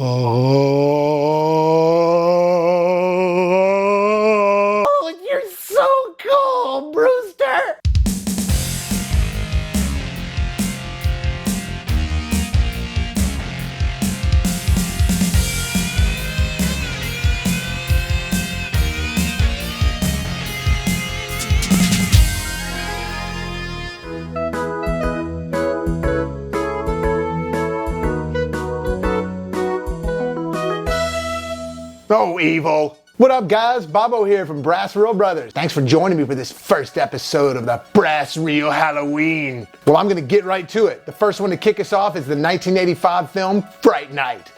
Oh, you're so cool, Brewster! Oh, evil. What up, guys? Bobbo here from BrassReel Brothers. Thanks for joining me for this first episode of the BrassReel Halloween. Well, I'm gonna get right to it. The first one to kick us off is the 1985 film Fright Night.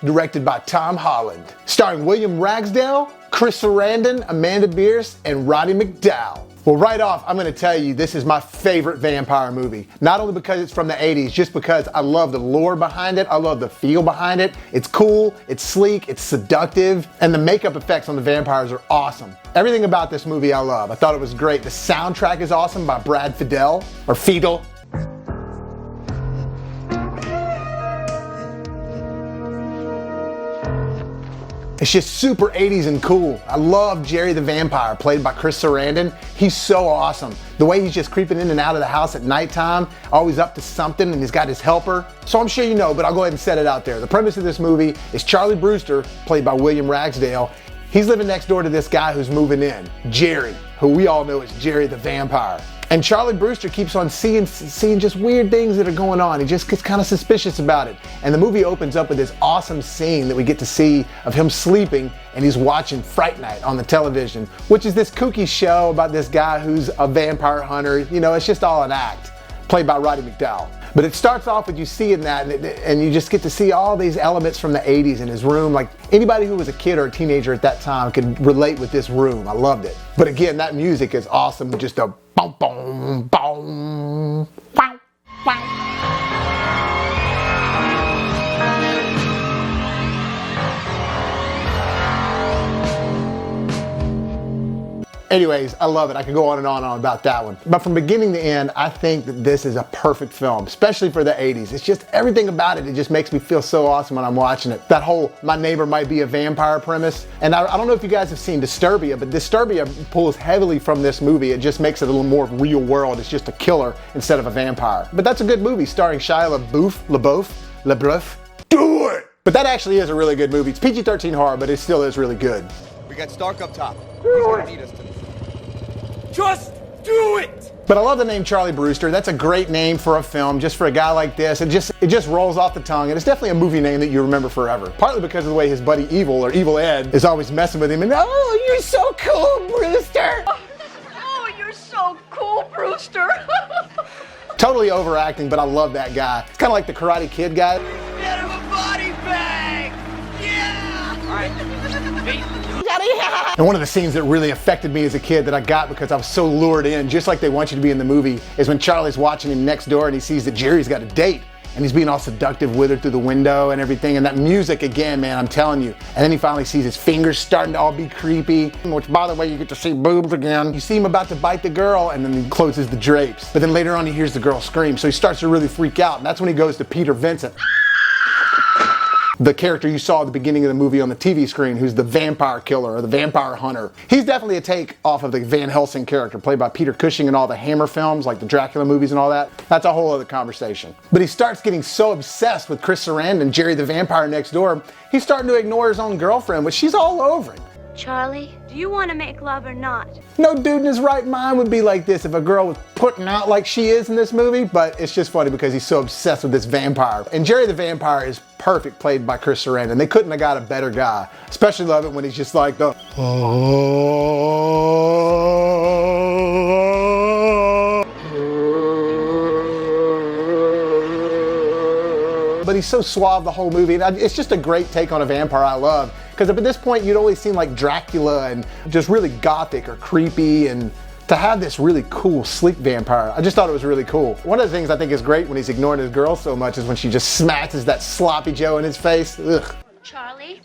Directed by Tom Holland. Starring William Ragsdale, Chris Sarandon, Amanda Bierce, and Roddy McDowall. Well, right off, I'm going to tell you this is my favorite vampire movie. Not only because it's from the 80s, just because I love the lore behind it, I love the feel behind it. It's cool, it's sleek, it's seductive, and the makeup effects on the vampires are awesome. Everything about this movie I love. I thought it was great. The soundtrack is awesome by Brad Fiedel, or Fiedel. It's just super 80s and cool. I love Jerry the Vampire, played by Chris Sarandon. He's so awesome. The way he's just creeping in and out of the house at nighttime, always up to something, and he's got his helper. So I'm sure you know, but I'll go ahead and set it out there. The premise of this movie is Charlie Brewster, played by William Ragsdale. He's living next door to this guy who's moving in, Jerry, who we all know as Jerry the Vampire. And Charlie Brewster keeps on seeing just weird things that are going on. He just gets kind of suspicious about it. And the movie opens up with this awesome scene that we get to see of him sleeping and he's watching Fright Night on the television, which is this kooky show about this guy who's a vampire hunter. You know, it's just all an act, played by Roddy McDowall. But it starts off with you seeing that, and you just get to see all these elements from the 80s in his room. Like, anybody who was a kid or a teenager at that time could relate with this room. I loved it. But again, that music is awesome. Just a boom, boom, boom, wow, wow. Anyways, I love it. I could go on and on about that one. But from beginning to end, I think that this is a perfect film, especially for the 80s. It's just everything about it. It just makes me feel so awesome when I'm watching it. That whole my neighbor might be a vampire premise. And I don't know if you guys have seen Disturbia, but Disturbia pulls heavily from this movie. It just makes it a little more real world. It's just a killer instead of a vampire. But that's a good movie starring Shia LaBeouf. Do it! But that actually is a really good movie. It's PG-13 horror, but it still is really good. We got Stark up top. He's gonna beat us tonight. Just do it! But I love the name Charlie Brewster. That's a great name for a film, just for a guy like this. It just rolls off the tongue, and it's definitely a movie name that you remember forever. Partly because of the way his buddy Evil, or Evil Ed, is always messing with him, and oh, you're so cool, Brewster! Oh, you're so cool, Brewster! Totally overacting, but I love that guy. It's kind of like the Karate Kid guy. Get him a body bag! Yeah! All right. And one of the scenes that really affected me as a kid that I got because I was so lured in, just like they want you to be in the movie, is when Charlie's watching him next door and he sees that Jerry's got a date. And he's being all seductive with her through the window and everything. And that music again, man, I'm telling you. And then he finally sees his fingers starting to all be creepy. Which, by the way, you get to see boobs again. You see him about to bite the girl, and then he closes the drapes. But then later on, he hears the girl scream. So he starts to really freak out. And that's when he goes to Peter Vincent, the character you saw at the beginning of the movie on the TV screen, who's the vampire killer or the vampire hunter. He's definitely a take off of the Van Helsing character, played by Peter Cushing in all the Hammer films, like the Dracula movies and all that. That's a whole other conversation. But he starts getting so obsessed with Chris Sarandon, Jerry the Vampire next door, he's starting to ignore his own girlfriend, but she's all over him. Charlie, do you want to make love or not? No dude in his right mind would be like this if a girl was putting out like she is in this movie, but it's just funny because he's so obsessed with this vampire. And Jerry the Vampire is perfect, played by Chris Sarandon. They couldn't have got a better guy. Especially love it when he's just like the but he's so suave the whole movie. And it's just a great take on a vampire I love. Because up at this point, you'd always seen like Dracula and just really gothic or creepy, and to have this really cool, sleek vampire, I just thought it was really cool. One of the things I think is great when he's ignoring his girl so much is when she just smashes that sloppy Joe in his face. Ugh. Charlie?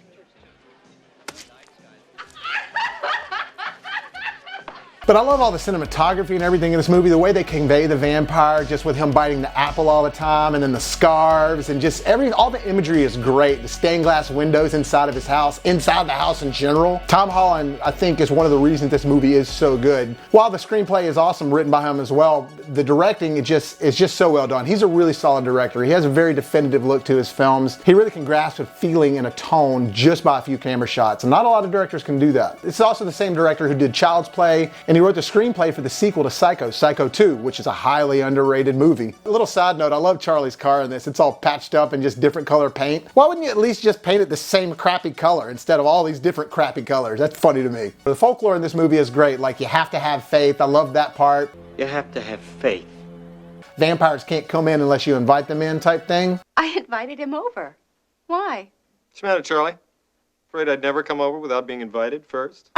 But I love all the cinematography and everything in this movie, the way they convey the vampire, just with him biting the apple all the time, and then the scarves, and just all the imagery is great. The stained glass windows inside of his house, inside the house in general. Tom Holland, I think, is one of the reasons this movie is so good. While the screenplay is awesome, written by him as well, the directing is just so well done. He's a really solid director. He has a very definitive look to his films. He really can grasp a feeling and a tone just by a few camera shots, and not a lot of directors can do that. It's also the same director who did Child's Play, and he wrote the screenplay for the sequel to Psycho, Psycho 2, which is a highly underrated movie. A little side note, I love Charlie's car in this. It's all patched up and just different color paint. Why wouldn't you at least just paint it the same crappy color instead of all these different crappy colors? That's funny to me. The folklore in this movie is great. Like, you have to have faith. I love that part. You have to have faith. Vampires can't come in unless you invite them in type thing. I invited him over. Why? What's the matter, Charlie? Afraid I'd never come over without being invited first?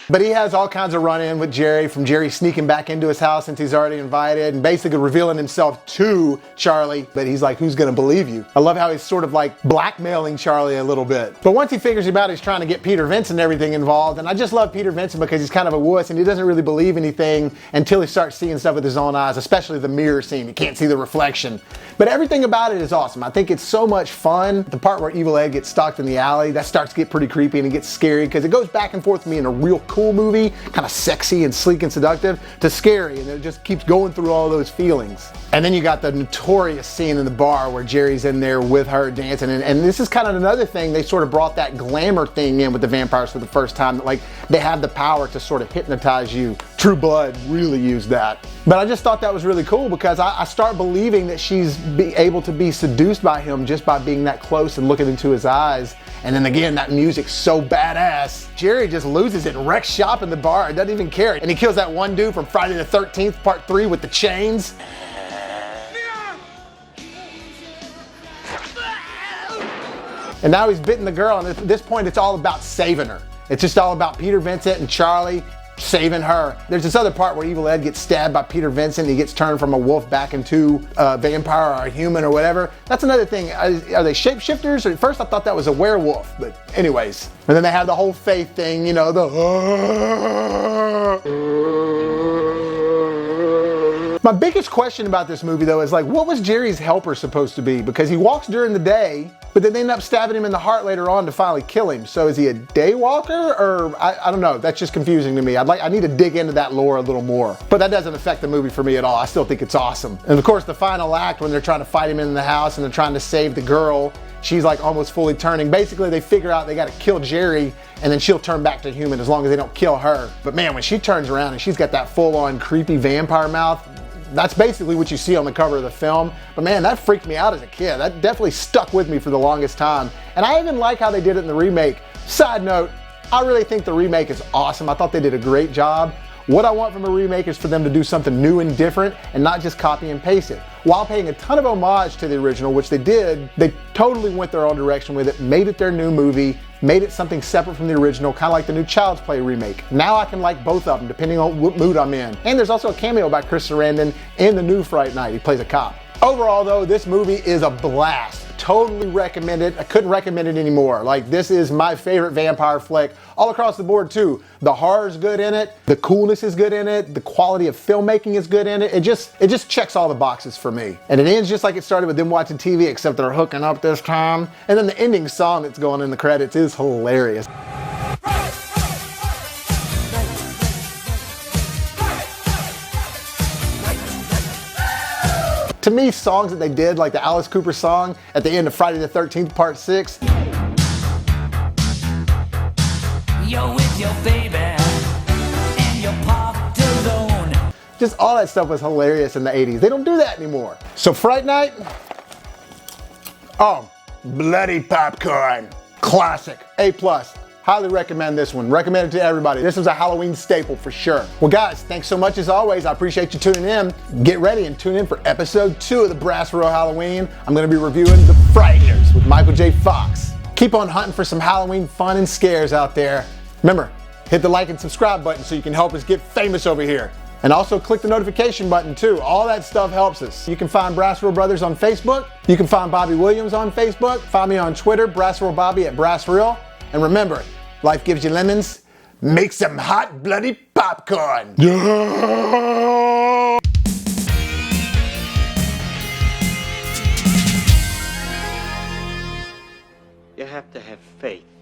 But he has all kinds of run-in with Jerry, from Jerry sneaking back into his house since he's already invited and basically revealing himself to Charlie. But he's like, who's gonna believe you? I love how he's sort of like blackmailing Charlie a little bit. But once he figures him out, he's trying to get Peter Vincent and everything involved. And I just love Peter Vincent because he's kind of a wuss and he doesn't really believe anything until he starts seeing stuff with his own eyes, especially the mirror scene. You can't see the reflection. But everything about it is awesome. I think it's so much fun. The part where Evil Ed gets stalked in the alley, that starts to get pretty creepy and it gets scary because it goes back and forth from being a real cool movie, kind of sexy and sleek and seductive, to scary, and it just keeps going through all those feelings. And then you got the notorious scene in the bar where Jerry's in there with her dancing, and this is kind of another thing. They sort of brought that glamour thing in with the vampires for the first time, that like they have the power to sort of hypnotize you. True Blood really used that. But I just thought that was really cool because I start believing that she's able to be seduced by him just by being that close and looking into his eyes. And then again, that music's so badass. Jerry just loses it and wrecks shop in the bar, doesn't even care. And he kills that one dude from Friday the 13th, Part 3 with the chains. And now he's bitten the girl, and at this point it's all about saving her. It's just all about Peter Vincent and Charlie saving her. There's this other part where Evil Ed gets stabbed by Peter Vincent. He gets turned from a wolf back into a vampire or a human or whatever. That's another thing. Are they shapeshifters? At first I thought that was a werewolf, but anyways. And then they have the whole faith thing, you know, My biggest question about this movie though is like, what was Jerry's helper supposed to be? Because he walks during the day, but then they end up stabbing him in the heart later on to finally kill him. So is he a day walker, or I don't know. That's just confusing to me. I need to dig into that lore a little more. But that doesn't affect the movie for me at all. I still think it's awesome. And of course the final act when they're trying to fight him in the house and they're trying to save the girl, she's like almost fully turning. Basically they figure out they gotta kill Jerry and then she'll turn back to human as long as they don't kill her. But man, when she turns around and she's got that full-on creepy vampire mouth, that's basically what you see on the cover of the film. But man, that freaked me out as a kid. That definitely stuck with me for the longest time. And I even like how they did it in the remake. Side note, I really think the remake is awesome. I thought they did a great job. What I want from a remake is for them to do something new and different and not just copy and paste it. While paying a ton of homage to the original, which they did, they totally went their own direction with it, made it their new movie, made it something separate from the original, kind of like the new Child's Play remake. Now I can like both of them depending on what mood I'm in. And there's also a cameo by Chris Sarandon in the new Fright Night. He plays a cop. Overall though, this movie is a blast. Totally recommend it. I couldn't recommend it anymore. Like, this is my favorite vampire flick all across the board too. The horror's good in it, the coolness is good in it, the quality of filmmaking is good in it. It just checks all the boxes for me. And it ends just like it started with them watching TV, except they're hooking up this time. And then the ending song that's going in the credits is hilarious. To me, songs that they did, like the Alice Cooper song at the end of Friday the 13th, Part 6. You're with your baby and you're parked alone. Just all that stuff was hilarious in the 80s. They don't do that anymore. So Fright Night, oh, bloody popcorn. Classic, A+. Highly recommend this one. Recommend it to everybody. This is a Halloween staple for sure. Well guys, thanks so much as always. I appreciate you tuning in. Get ready and tune in for episode 2 of the BrassReel Halloween. I'm gonna be reviewing The Frighteners with Michael J. Fox. Keep on hunting for some Halloween fun and scares out there. Remember, hit the like and subscribe button so you can help us get famous over here. And also click the notification button too. All that stuff helps us. You can find BrassReel Brothers on Facebook. You can find Bobby Williams on Facebook. Find me on Twitter, BrassReel Bobby at BrassReel. And remember, life gives you lemons, Make some hot bloody popcorn. You have to have faith.